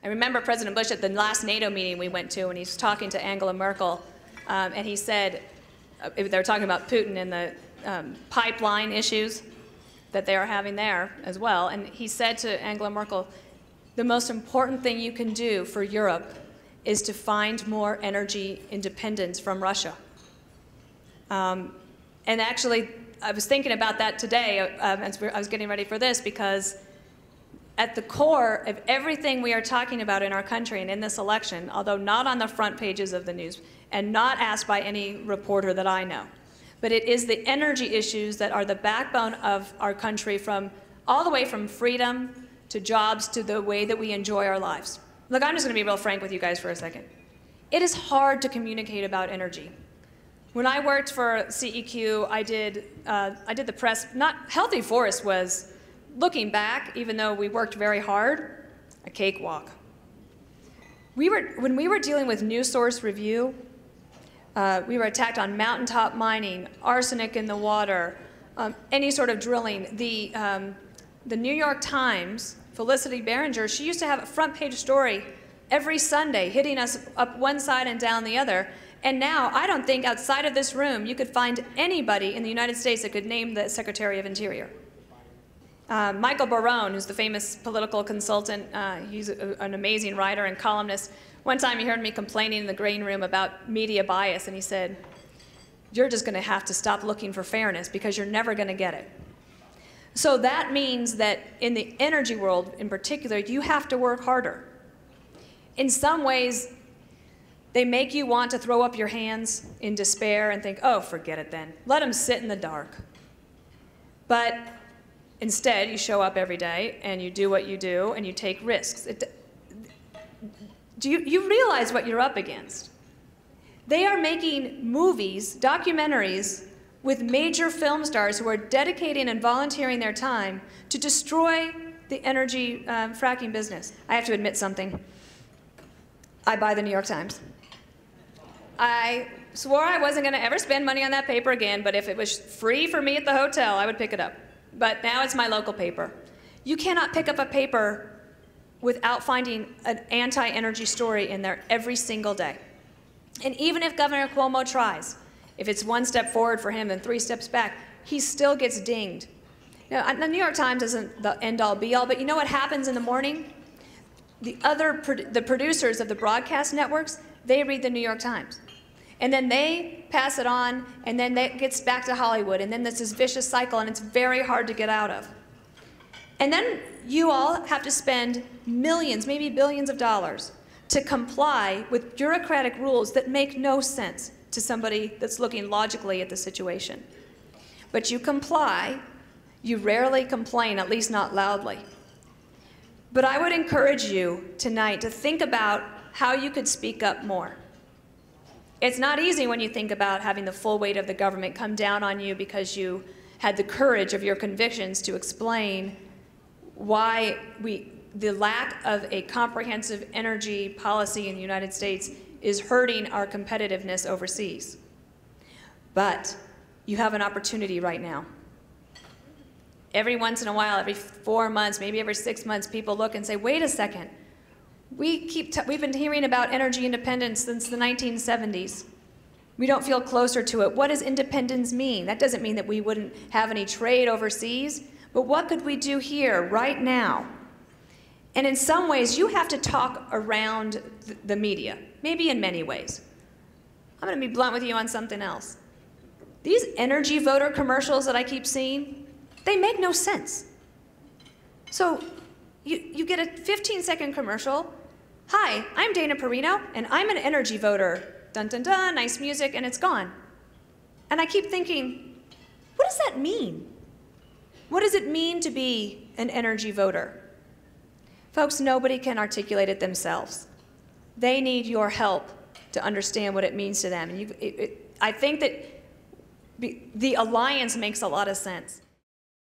I remember President Bush at the last NATO meeting we went to, and he's talking to Angela Merkel, and he said, they were talking about Putin and the pipeline issues that they are having there as well, and he said to Angela Merkel, the most important thing you can do for Europe is to find more energy independence from Russia. And actually, I was thinking about that today as I was getting ready for this, because at the core of everything we are talking about in our country and in this election, although not on the front pages of the news and not asked by any reporter that I know, but it is the energy issues that are the backbone of our country, from all the way from freedom to jobs to the way that we enjoy our lives. Look, I'm just going to be real frank with you guys for a second. It is hard to communicate about energy. When I worked for CEQ, I did the press. Healthy Forest was, looking back, even though we worked very hard, a cakewalk. When we were dealing with News Source Review, we were attacked on mountaintop mining, arsenic in the water, any sort of drilling. The New York Times, Felicity Behringer, she used to have a front page story every Sunday, hitting us up one side and down the other. And now, I don't think outside of this room you could find anybody in the United States that could name the Secretary of Interior. Michael Barone, who's the famous political consultant, he's an amazing writer and columnist. One time he heard me complaining in the green room about media bias, and he said, "You're just going to have to stop looking for fairness because you're never going to get it." So that means that in the energy world in particular, you have to work harder. In some ways, they make you want to throw up your hands in despair and think, oh, forget it then. Let them sit in the dark. But instead, you show up every day and you do what you do and you take risks. Do you realize what you're up against? They are making movies, documentaries, with major film stars who are dedicating and volunteering their time to destroy the energy fracking business. I have to admit something. I buy the New York Times. I swore I wasn't going to ever spend money on that paper again, but if it was free for me at the hotel, I would pick it up. But now it's my local paper. You cannot pick up a paper without finding an anti-energy story in there every single day. And even if Governor Cuomo tries, if it's one step forward for him and 3 steps back, he still gets dinged. Now, the New York Times isn't the end-all be-all, but you know what happens in the morning? The producers of the broadcast networks, they read the New York Times. And then they pass it on, and then that gets back to Hollywood, and then there's this vicious cycle, and it's very hard to get out of. And then you all have to spend millions, maybe billions of dollars to comply with bureaucratic rules that make no sense to somebody that's looking logically at the situation. But you comply. You rarely complain, at least not loudly. But I would encourage you tonight to think about how you could speak up more. It's not easy when you think about having the full weight of the government come down on you because you had the courage of your convictions to explain why the lack of a comprehensive energy policy in the United States is hurting our competitiveness overseas. But you have an opportunity right now. Every once in a while, every 4 months, maybe every 6 months, people look and say, wait a second. We've been hearing about energy independence since the 1970s. We don't feel closer to it. What does independence mean? That doesn't mean that we wouldn't have any trade overseas, but what could we do here right now? And in some ways, you have to talk around the media, maybe in many ways. I'm going to be blunt with you on something else. These energy voter commercials that I keep seeing, they make no sense. So you get a 15-second commercial. Hi, I'm Dana Perino, and I'm an energy voter. Dun, dun, dun, nice music, and it's gone. And I keep thinking, what does that mean? What does it mean to be an energy voter? Folks, nobody can articulate it themselves. They need your help to understand what it means to them. And I think that the alliance makes a lot of sense.